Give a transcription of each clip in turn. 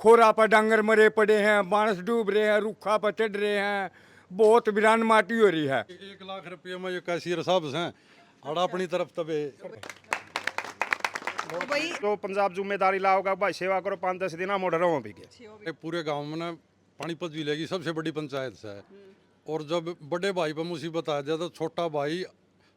खोरा पर डांगर मरे पड़े हैं, बांस डूब रहे हैं, रूखा पर चढ़ रहे हैं, बहुत वीरान माटी हो रही है। 1 लाख रुपये में ये कैशियर साहब हैं और अपनी तरफ तबे तो भाई जो पंजाब जिम्मेदारी लाओगा भाई सेवा करो 5-10 दिन मोड़ रहा हूँ भी के। पूरे गांव में ना पानीपत जिले की सबसे बड़ी पंचायत से है। और जब बड़े भाई पर मुसीबत आ जाए तो छोटा भाई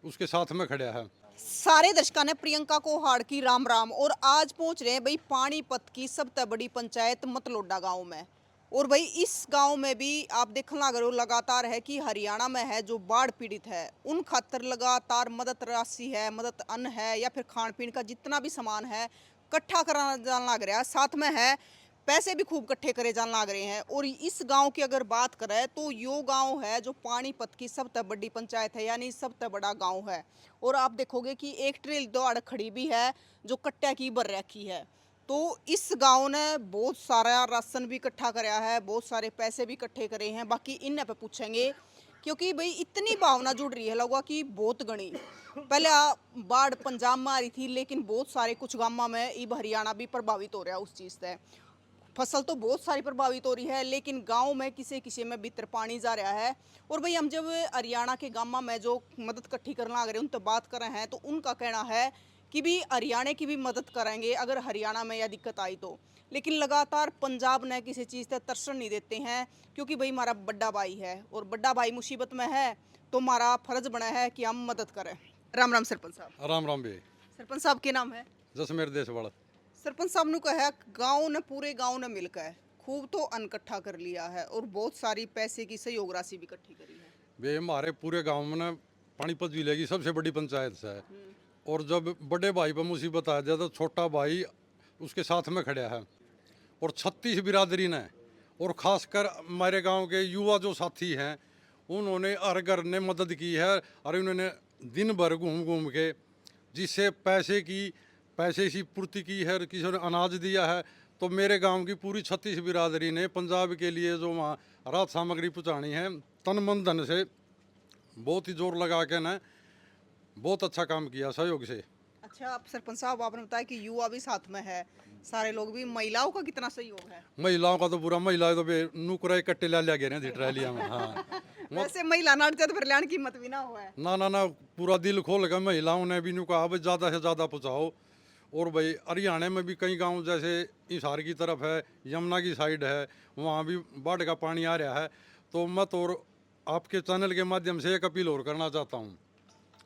उसके साथ में खड़ा है। सारे दर्शकों ने प्रियंका को हाड़ की राम राम। और आज पहुंच रहे हैं भाई पानीपत की सबसे बड़ी पंचायत मतलोडा गांव में। और भाई इस गांव में भी आप देखना अगर वो लगातार है कि हरियाणा में है जो बाढ़ पीड़ित है उन खातर लगातार मदद राशि है, मदद अन्न है या फिर खान पीन का जितना भी सामान है इकट्ठा कराना जाना लग रहा है। साथ में है पैसे भी खूब इकट्ठे करे जाने लग रहे हैं। और इस गांव की अगर बात करें तो यो गांव है जो पानीपत की सबसे बड़ी पंचायत है, यानी सबसे बड़ा गांव है। और आप देखोगे कि एक ट्रेल दौड़ खड़ी भी है जो कट्टा की भर रखी है। तो इस गांव ने बहुत सारा राशन भी इकट्ठा कराया है, बहुत सारे पैसे भी इकट्ठे करे हैं। बाकी इन पे पूछेंगे क्योंकि भाई इतनी भावना जुड़ रही है लोगों की बहुत गणी। पहले बाढ़ पंजाब में आ रही थी लेकिन बहुत सारे कुछ गांव में इब हरियाणा भी प्रभावित हो रहा है उस चीज़ से। फसल तो बहुत सारी प्रभावित हो रही है लेकिन गांव में किसी किसी में भीतर पानी जा रहा है। और भाई हम जब हरियाणा के गांव में जो मदद इकट्ठी करना अगर उन तो बात कर रहे हैं तो उनका कहना है कि भी हरियाणा की भी मदद करेंगे अगर हरियाणा में यह दिक्कत आई तो। लेकिन लगातार पंजाब ने किसी चीज़ से तरसन नहीं देते हैं क्योंकि भाई हमारा बड़ा भाई है और बड़ा भाई मुसीबत में है तो हमारा फर्ज बना है कि हम मदद करें। राम राम सरपंच साहब। राम राम भी सरपंच साहब के नाम है? जसमेर देश वाला। सरपंच साहब ने कहा गांव ने पूरे गांव ने मिलकर खूब तो अन्न इकट्ठा कर लिया है और बहुत सारी पैसे की सहयोग राशि भी इकट्ठी करी है। वे हमारे पूरे गांव में ना पानीपत जिले की सबसे बड़ी पंचायत से है। और जब बड़े भाई पर मुसीबत आ जाए तो छोटा भाई उसके साथ में खड़ा है। और 36 बिरादरी ने और ख़ासकर हमारे गांव के युवा जो साथी हैं उन्होंने हर घर ने मदद की है। और उन्होंने दिन भर घूम घूम के जिससे पैसे की पूर्ति की है, किसी ने अनाज दिया है। तो मेरे गांव की पूरी 36 बिरादरी ने पंजाब के लिए जो वहाँ राहत सामग्री पहुँचानी है तन मन धन से बहुत ही जोर लगा के ना बहुत अच्छा काम किया सहयोग से। अच्छा आप सरपंच साहब आपने बताया कि युवा भी साथ में है, सारे लोग भी। महिलाओं का कितना सहयोग है? महिलाओं का तो पूरा महिलाएं तो नुकरा कट्टे ला गए हैं ट्रैलिया में। हाँ वैसे महिला नाटते तो फिर लेने की हिम्मत भी ना हुआ है। ना पूरा दिल खोल कर महिलाओं ने भी कहा भाई ज़्यादा से ज़्यादा पहुँचाओ। और भाई हरियाणा में भी कई गांव जैसे हिसार की तरफ है, यमुना की साइड है, वहाँ भी बाढ़ का पानी आ रहा है। तो मैं तो आपके चैनल के माध्यम से एक अपील और करना चाहता हूँ।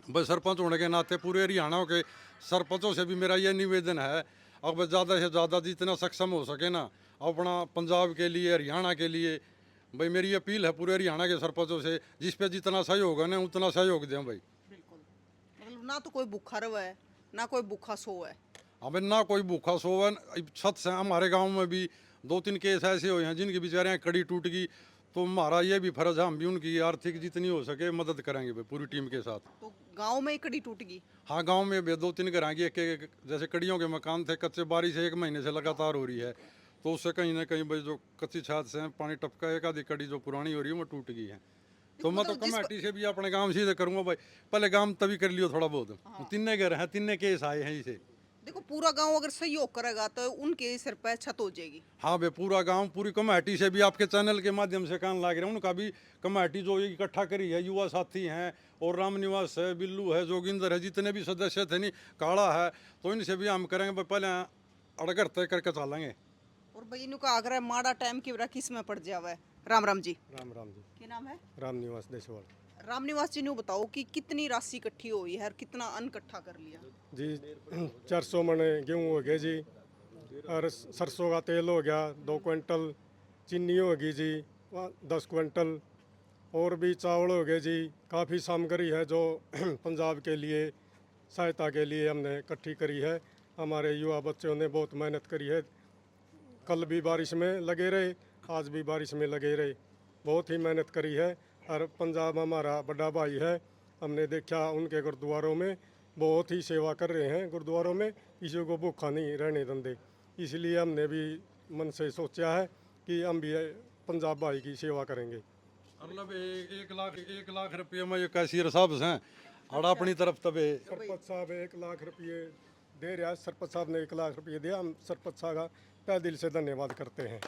भाई सरपंच होने के नाते पूरे हरियाणा के सरपंचों से भी मेरा ये निवेदन है अब ज़्यादा से ज़्यादा जितना सक्षम हो सके ना अपना पंजाब के लिए हरियाणा के लिए भाई मेरी अपील है पूरे हरियाणा के सरपंचों से जिस पे जितना सहयोग है ना उतना सहयोग दें भाई। बिल्कुल, मतलब ना तो कोई भूखा रवा है ना कोई भूखा सो है। हमें ना कोई भूखा सोवन छत से हमारे गांव में भी 2-3 केस ऐसे हुए हैं जिनकी बेचारे कड़ी टूट गई। तो हमारा ये भी फर्ज है हम भी उनकी आर्थिक जितनी हो सके मदद करेंगे भाई पूरी टीम के साथ। तो गांव में ही कड़ी टूट गई? हाँ गांव में भी 2-3 घर की एक जैसे कड़ियों के मकान थे कच्चे बारिश 1 महीने से लगातार हो रही है। तो उससे कहीं ना कहीं भाई जो कच्ची छत से पानी टपका एक आधी कड़ी जो पुरानी हो रही है वो टूट गई है। तो मैं तो कमेटी से भी अपने गांव से करूँगा भाई पहले गांव तभी कर लियो थोड़ा बहुत। तिन्ने घर हैं, तिन्ने केस आए हैं इसे। देखो पूरा गांव अगर सहयोग करेगा तो उनके सिर पर छत हो जाएगी। हाँ भाई पूरा गांव पूरी कमेटी से भी आपके चैनल के माध्यम से कहने लग रहे हैं उनका भी कमेटी जो ये इकट्ठा करी है युवा साथी हैं और राम निवास है, बिल्लू है, जोगिंदर है, जितने भी सदस्य थे नहीं काला है तो इनसे भी हम करेंगे भाई पहले अड़गर तय करके चलेंगे। और भाई इनका आग्रह माड़ा टाइम की वजह किस में पड़ जावा है। राम राम जी। राम राम जी। क्या नाम है? राम निवास देशवाल राम निवास जी ने बताओ कि कितनी राशि इकट्ठी हुई है और कितना अन्न इकट्ठा कर लिया? जी 400 मन गेहूँ हो गए जी और सरसों का तेल हो गया 2 क्विंटल, चीनी होगी जी 10 क्विंटल और भी चावल हो गए जी। काफ़ी सामग्री है जो पंजाब के लिए सहायता के लिए हमने इकट्ठी करी है। हमारे युवा बच्चों ने बहुत मेहनत करी है, कल भी बारिश में लगे रहे, आज भी बारिश में लगे रहे, बहुत ही मेहनत करी है। और पंजाब हमारा बड़ा भाई है, हमने देखा उनके गुरुद्वारों में बहुत ही सेवा कर रहे हैं। गुरुद्वारों में किसी को भूखा नहीं रहने देंगे, इसलिए हमने भी मन से सोचा है कि हम भी पंजाब भाई की सेवा करेंगे। मतलब 1 लाख रुपये में ये कैशियर साहब हैं और अपनी तरफ तबे सरपंच साहब 1 लाख रुपये दे रहा है। सरपंच साहब ने 1 लाख रुपये दिया, हम सरपंच साहब का तहे दिल से धन्यवाद करते हैं।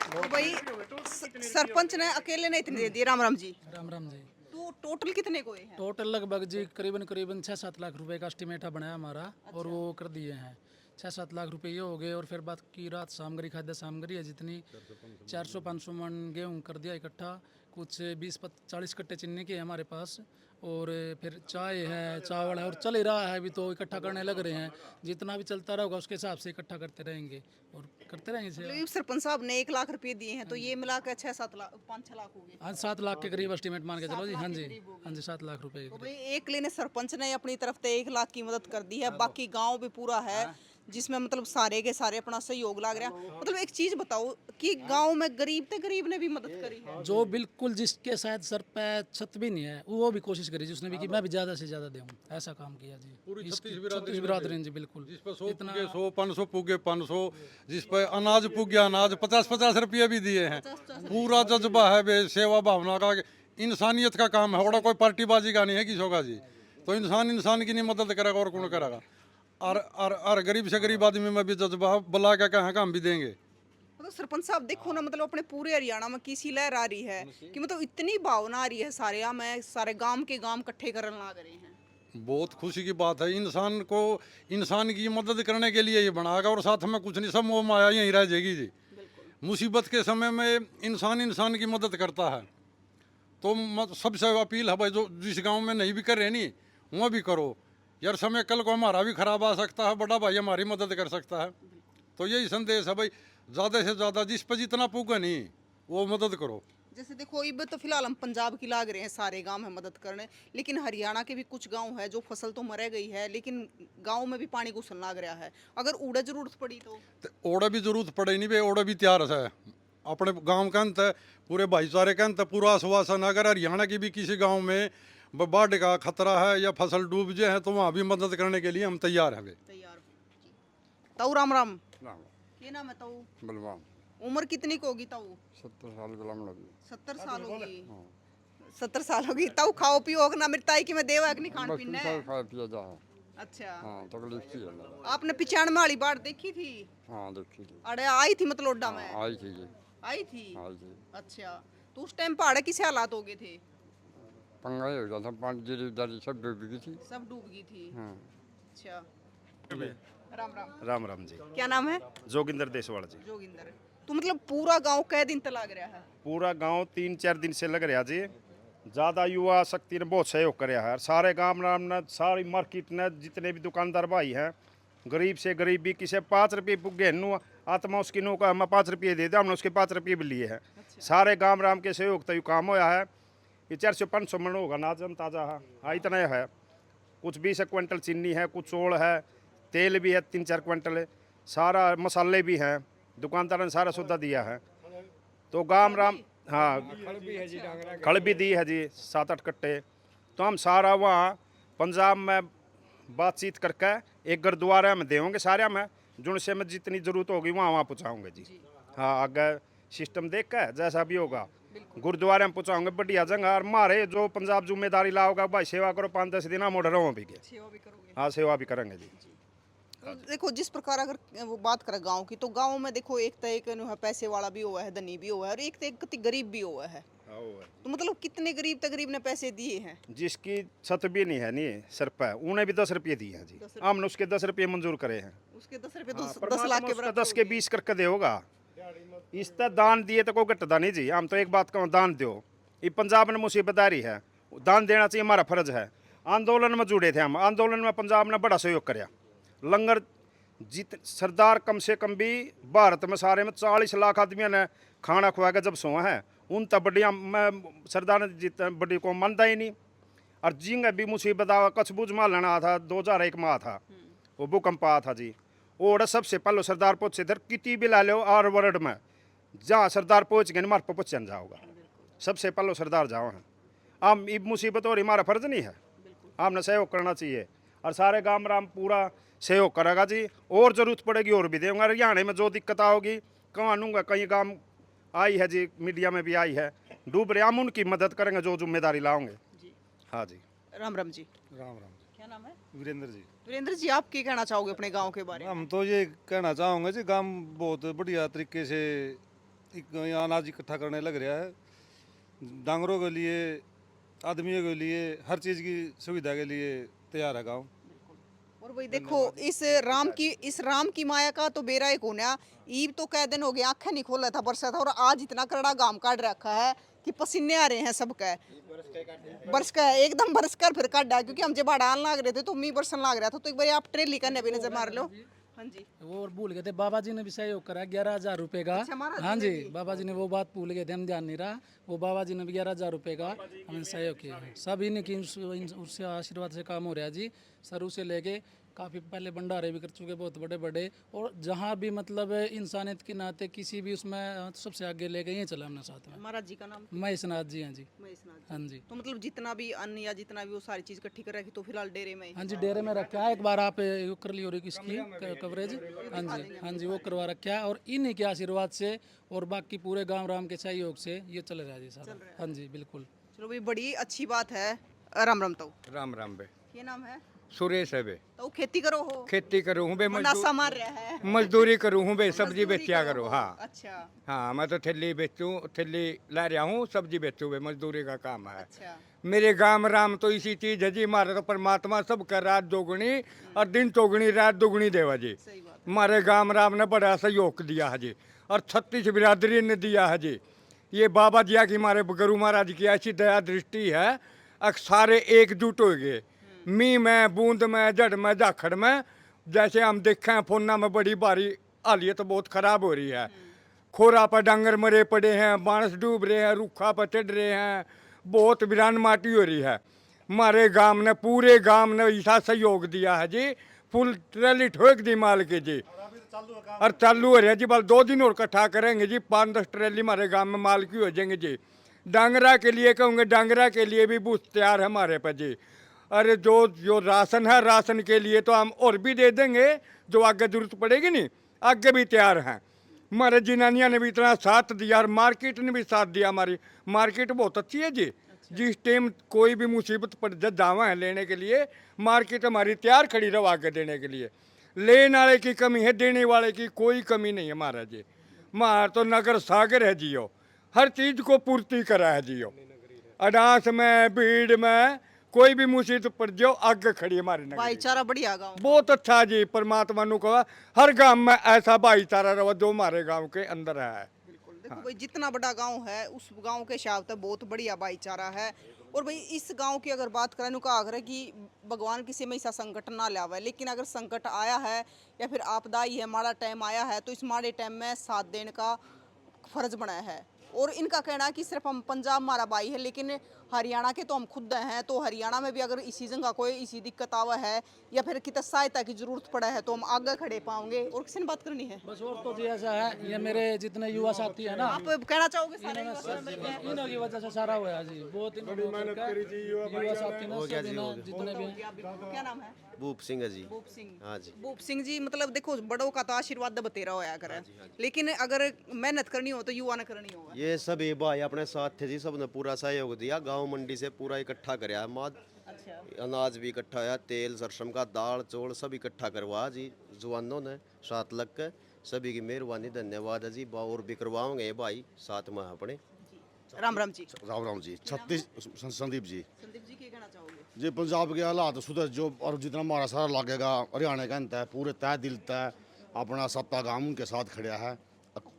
तो भाई सरपंच ने अकेले ने इतने दे दिए। राम राम जी। राम राम जी। तो टोटल कितने को हैं? टोटल लगभग जी करीबन करीबन 6-7 लाख रुपए का एस्टिमेट बनाया हमारा और वो कर दिए हैं। 6-7 लाख रुपए ये हो गए और फिर बात की रात सामग्री खाद्य सामग्री है जितनी 400-500 मन गेहूँ कर दिया इकट्ठा, कुछ 20-40 कट्टे चीनी के हैं हमारे पास, और फिर चाय है, चावल है, और चल ही रहा है अभी तो इकट्ठा करने लग रहे हैं। जितना भी चलता रहेगा उसके हिसाब से इकट्ठा करते रहेंगे और करते रहेंगे सेवा। मतलब सरपंच साहब ने 1 लाख रुपए दिए हैं, तो ये मिला कर 6-7 लाख 5-6 लाख हो गए। आज 7 लाख के करीब एस्टिमेट मान के चलो जी। हाँ जी, हाँ जी, 7 लाख रुपए के तो करीब। भाई एक लेने सरपंच ने अपनी तरफ से 1 लाख की मदद कर दी है, बाकी गांव भी पूरा है जिसमें मतलब सारे के सारे अपना सहयोग लग रहा है। मतलब एक चीज बताओ कि गांव में गरीब ते गरीब ने भी मदद करी है। जो बिल्कुल जिसके शायद सर पे छत भी नहीं है वो भी कोशिश करी जिसने भी कि मैं भी ज़्यादा से ज़्यादा दूँ, ऐसा काम किया जी। पूरी इसकी 36 बिरादरी 36 बिरादरी हैं जी, बिल्कुल। जिस पर 100 पुगे 100, 500 पुगे 500, जिस पर अनाज पुग गया अनाज 50-50 रुपये भी दिए हैं। पूरा जज्बा है बे सेवा भावना का, इंसानियत का काम है, और कोई पार्टीबाजी का नहीं है किसी का जी। तो इंसान की नहीं मदद करेगा और कौन करेगा। और गरीब से गरीब आदमी में भी जज्बा बुला के कहाँ काम भी देंगे। मतलब सरपंच साहब देखो ना, मतलब अपने पूरे हरियाणा में किसी लहर आ रही है कि मतलब इतनी भावना आ रही है सारे में, सारे गांव के गांव इकट्ठे करने लग रहे हैं। बहुत खुशी की बात है। इंसान को इंसान की मदद करने के लिए ये बनाएगा, और साथ में कुछ नहीं, सब मोह माया यहीं रह जाएगी जी। मुसीबत के समय में इंसान की मदद करता है। तो सबसे अपील है भाई, जो जिस गांव में नहीं भी कर रहे नहीं वहाँ भी करो यार। समय कल को हमारा भी खराब आ सकता है, बड़ा भाई हमारी मदद कर सकता है। तो यही संदेश है भाई, ज़्यादा से ज़्यादा जिस पर जितना पुगा नहीं वो मदद करो। जैसे देखो इब तो फिलहाल हम पंजाब की लाग रहे हैं सारे गांव में मदद करने, लेकिन हरियाणा के भी कुछ गांव है जो फसल तो मर गई है लेकिन गांव में भी पानी घुसन लग रहा है। अगर उड़े जरूरत पड़ी तो ओड़ा भी जरूरत पड़े नहीं भाई, ओड़ा भी तैयार है अपने गांव का अंत है, पूरे भाईचारे का अंत है, पूरा आश्वासन। अगर हरियाणा की भी किसी गांव में बाढ़ का खतरा है या फसल डूब जाए है तो वहाँ भी मदद करने के लिए हम तैयार हैं। तैयार ताऊ। राम राम। क्या नाम है ताऊ? बलवान। उम्र कितनी को होगी ताऊ? 70 साल गुलाम लगी। 70 साल होगी। 70 साल होगी ताऊ। खाओ पियो ना मेरी ताई की मैं देवा नहीं खान बस पीने। सब खा पिया जा है। अच्छा। हाँ तकलीफ थी ना। आपने 95 वाली बाढ़ देखी थी? हाँ देखी थी। अरे आई थी मतलोडा में? आई थी जी। आई थी। आई थी। अच्छा, तो उस टाइम पहाड़ किस हालात हो गए थे? पंगा ही हो गया था, पानी जिरीदारी सब डूब गई थी। सब डूब गई थी। हाँ। अच्छा। राम राम। राम राम जी। क्या नाम है? जोगिंदर देसवाड़ जी। जोगिंदर। तो मतलब पूरा गांव कै दिन तक लग रहा है? पूरा गांव 3-4 दिन से लग रहा जी। ज़्यादा युवा शक्ति ने बहुत सहयोग कराया है। सारे गांव राम ने, सारी मार्केट ने, जितने भी दुकानदार भाई हैं, गरीब से गरीब भी किसी 5 रुपये पुगे नु आत्मा उसकी नो का, हम 5 रुपये दे दे, हमने उसके 5 रुपये भी लिए हैं। सारे गांव राम के सहयोग तो काम होया है। ये 400-500 मन होगा नाजम ताज़ा है। हाँ इतना है। कुछ 20 क्विंटल चीनी है, कुछ चौल है, तेल भी है 3-4 क्विंटल, सारा मसाले भी हैं। दुकानदार ने सारा सौदा दिया है। तो गांव राम, हाँ खड़ भी दी है जी 7-8 कट्टे। तो हम सारा वहाँ पंजाब में बातचीत करके एक गुरुद्वारा में देंगे सारे में, जुनसे में जितनी ज़रूरत होगी वहाँ पहुँचाऊँगे जी। हाँ आगे सिस्टम देख कर जैसा भी होगा गुरुद्वारे में पहुँचाऊँगे, बढ़िया जगह। और मारे जो पंजाब जिम्मेदारी लाओगा भाई, सेवा करो 5-10 दिन हम ऑर्डर भी गए। सेवा भी करोगे? हाँ सेवा भी करेंगे जी। तो देखो जिस प्रकार अगर वो बात करें गांव की, तो गांव में देखो एक तो एक है पैसे वाला भी हुआ है, धनी भी हुआ है, और एक तो एक गरीब भी हुआ है। तो मतलब कितने गरीब तक गरीब ने पैसे दिए हैं? जिसकी छत भी नहीं है नहीं सर पे, उन्हें भी 10 रुपये दिए हैं जी। हमने उसके 10 रुपये मंजूर करे हैं। उसके 10 रुपये हाँ, 10 लाख के बराबर 10 के 20 करके दे होगा। इस तरह दान दिए तो कोई घटता नहीं जी। हम तो एक बात कहूँ, दान दो। ये पंजाब ने मुसीबतदारी है, दान देना चाहिए, हमारा फर्ज है। आंदोलन में जुड़े थे हम, आंदोलन में पंजाब ने बड़ा सहयोग कराया। लंगर सरदार कम से कम भी भारत में सारे में 40 लाख आदमियों ने खाना खुआ के जब सोआ है, उन तब बढ़िया मैं सरदार ने जितना बड़ी को मानता ही नहीं। और जिंग भी मुसीबत आ, कच्छ बुझ मार लेना था 2001 में आ था, वो भूकंप आया था जी। और सबसे पहले सरदार पहुँचे इधर किटी भी ला लो आर वर्ड में, जहाँ सरदार पहुँच गए मार पर पहुँचन जाओगा, सबसे पहले सरदार जाओ हैं। हम इब मुसीबत और हमारा फर्ज नहीं है, हमने सहयोग करना चाहिए। और सारे गांव राम पूरा सहयोग करेगा जी। और ज़रूरत पड़ेगी और भी देंगे। हरियाणा में जो दिक्कत होगी कहूँगा, कहीं गांव आई है जी, मीडिया में भी आई है, डूब रहे, हम उनकी मदद करेंगे जो जिम्मेदारी लाओगे। हाँ जी। राम राम जी। राम राम। क्या नाम है? वीरेंद्र जी। वीरेंद्र जी, आप क्या कहना चाहोगे अपने गांव के बारे में? हम तो ये कहना चाहूँगा जी गांव बहुत बढ़िया तरीके से अनाज इकट्ठा करने लग रहा है। डांगरों के लिए, आदमियों के लिए, हर चीज़ की सुविधा के लिए तैयार है गांव। और वही देखो, इस राम की माया का तो बेरा एक होना। ईब तो कई दिन हो गया आंखें नहीं खोला था, बरसा था, और आज इतना करड़ा गाम काट रखा है कि पसीने आ रहे हैं सबका। बरस का है, एकदम बरस कर फिर काट डाल, क्योंकि हम जब बाढ़ लाग रहे थे तो मी बरसन लाग रहा था। तो एक बार आप ट्रेली करने भी नजर मार लो। हाँ जी, वो और भूल गए थे, बाबा जी ने भी सहयोग करा 11,000 रुपए का। हाँ जी, बाबा जी ने वो बात भूल गए थे, हम ध्यान नहीं रहा। वो बाबा जी ने भी 11,000 रुपए का हमें सहयोग किया है। सब इन्हीं की उससे आशीर्वाद से काम हो रहा है जी। शुरू से लेके काफ़ी पहले भंडारे भी कर चुके बहुत बड़े बड़े, और जहाँ भी मतलब इंसानियत के नाते किसी भी उसमें सबसे आगे ले गए, ये चला हमने साथ में। महाराज जी का नाम? महेशनाथ जी हैं जी। महेशनाथ। हाँ जी। तो मतलब जितना भी अन्न या जितना भी वो सारी चीज इकट्ठी कर रखी, तो फिलहाल डेरे में ही? हाँ जी, डेरे में रखा है। एक बार आप ये कर ली हो रही इसकी कवरेज। हाँ जी, हाँ जी, वो करवा रखा है। और इन्हीं के आशीर्वाद से और बाकी पूरे गांव राम के सहयोग से ये चल रहा है जी सारा। हाँ जी, बिल्कुल। चलो भाई, बड़ी अच्छी बात है। राम राम। तो राम राम बे। ये नाम है? सुरेश है बे। तो खेती करो हो? खेती करूँ हूँ बे, नासा मार रहा है। मजदूरी करूँ हूँ बे, सब्जी मजदूरी बेचा करो करो। हो। हाँ अच्छा हाँ, मैं तो थैली बेचूँ, थैली ला रहा हूँ, सब्जी बेचूँ बे, मजदूरी का काम है। अच्छा। मेरे गांव राम तो इसी चीज है जी। हमारा तो परमात्मा सबका रात दोगुनी और दिन चौगुनी रात दुगुनी देवा जी। सही बात। हमारे गांव राम ने बड़ा सहयोग दिया है जी, और 36 बिरादरी ने दिया है जी। ये बाबा जी की, हमारे गुरु महाराज की ऐसी दया दृष्टि है, सारे एकजुट हो गए। मी में, बूंद में, जड़ में, जाखड़ में। जैसे हम देखें हैं फोना में, बड़ी भारी हालियत बहुत खराब हो रही है। खोरा पर डांगर मरे पड़े हैं, बांस डूब रहे हैं, रूखा पर चढ़ रहे हैं, बहुत वीरान माटी हो रही है। हमारे गांव ने, पूरे गांव ने ऐसा सहयोग दिया है जी। फुल ट्रैली ठोक दी माल के जी, और चालू हो रहा है जी। बल 2 दिन और इकट्ठा करेंगे जी, 5-10 ट्रैली हमारे गांव में माल की हो जाएंगे जी। डांगरा के लिए कहूँगे, डांगरा के लिए भी बूथ तैयार है हमारे पर जी। अरे जो राशन है, राशन के लिए तो हम और भी दे देंगे, जो आगे जरूरत पड़ेगी नहीं, आगे भी तैयार हैं। हमारे जिनानिया ने भी इतना साथ दिया, और मार्केट ने भी साथ दिया। हमारी मार्केट बहुत अच्छी है जी। जिस टाइम कोई भी मुसीबत पड़ जावा है लेने के लिए, मार्केट हमारी तैयार खड़ी रहो आगे देने के लिए। लेने वाले की कमी है, देने वाले की कोई कमी नहीं है हमारा जी। हमारा तो नगर सागर है जियो, हर चीज़ को पूर्ति करा है जियो। अनाज में, भीड़ में, कोई भी मुसीबत पड़ जाओ, आगे खड़ी है हमारी नगरी। भाईचारा बढ़िया गाँव। बहुत अच्छा जी। परमात्मा ने कहा हर गांव में ऐसा भाईचारा रहा जो हमारे गांव के अंदर है। बिल्कुल। देखो भाई, जितना बड़ा गांव है, उस गांव के हिसाब से बहुत बढ़िया भाईचारा है। और भाई, इस गांव की अगर बात करें, का आग्रह कि भगवान किसी में ऐसा संकट ना लावे, लेकिन अगर संकट आया है या फिर आपदा ही है, माड़ा टाइम आया है, तो इस माड़े टाइम में साथ देने का फर्ज बनाया है। और इनका कहना है कि सिर्फ हम पंजाब हमारा भाई है, लेकिन हरियाणा के तो हम खुद हैं। तो हरियाणा में भी अगर इसी जगह कोई इसी दिक्कत आवा है या फिर कितना सहायता की जरूरत पड़ा है, तो हम आगे खड़े पाओगे। और किसी ने बात करनी है? बस और तो जी ऐसा है, ये मेरे जितने युवा साथी है ना, आप कहना चाहोगे? सारे युवा साथी मिलके? इन्हों की वजह से सारा हुआ जी। बहुत मेहनत करी जी युवा साथी ने, सभी ने, जितने भी हैं। क्या नाम है? भूप सिंह है जी। भूप सिंह। हाँ जी। भूप सिंह जी, मतलब देखो, बड़ों का तो आशीर्वाद बतेरा होया करे, लेकिन अगर मेहनत करनी हो तो युवा ने करनी होगा। ये सभी भाई अपने साथ थे जी, सबने पूरा सहयोग दिया। गांव मंडी से पूरा इकट्ठा कराया माद, अच्छा। अनाज भी इकट्ठा हुआ, तेल सरसों का, दाल चौल सब इकट्ठा करवा जी जवानों ने साथ लग के। सभी की मेहरबानी, धन्यवाद है जी। और भी करवाओगे ये भाई साथ में अपने। राम राम जी। राम राम जी। 36 संदीप जी। संदीप जी, क्या कहना चाहोगे? जी पंजाब के हालात सुधर जो, और जितना हमारा सारा लागेगा हरियाणा का अंत है, पूरे तय दिल तय अपना सत्ता गांव उनके साथ खड़ा है।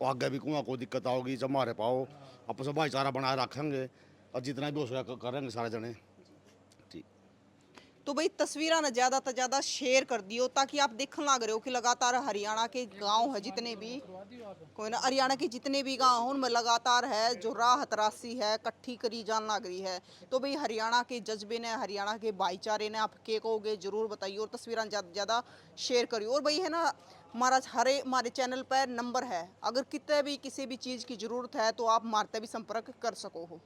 आगे भी कोई दिक्कत आओगी जब हमारे पाओ, आपस में भाईचारा बनाए रखेंगे, और जितना भी हो सके करेंगे सारे जने। तो भाई, तस्वीरां ने ज़्यादा से ज़्यादा शेयर कर दियो, ताकि आप देखने लग रहे हो कि लगातार हरियाणा के गांव है जितने भी, कोई ना, हरियाणा के जितने भी गांव हैं उनमें लगातार है जो राहत राशि है इकट्ठी करी जान लग रही है। तो भाई, हरियाणा के जज्बे ने, हरियाणा के भाईचारे ने, आप के कहोगे जरूर बताइए, और तस्वीरां ज़्यादा से ज़्यादा शेयर करिए। और भाई है ना, हमारे चैनल पर नंबर है, अगर कितने भी किसी भी चीज़ की ज़रूरत है तो आप हमारे भी संपर्क कर सको हो।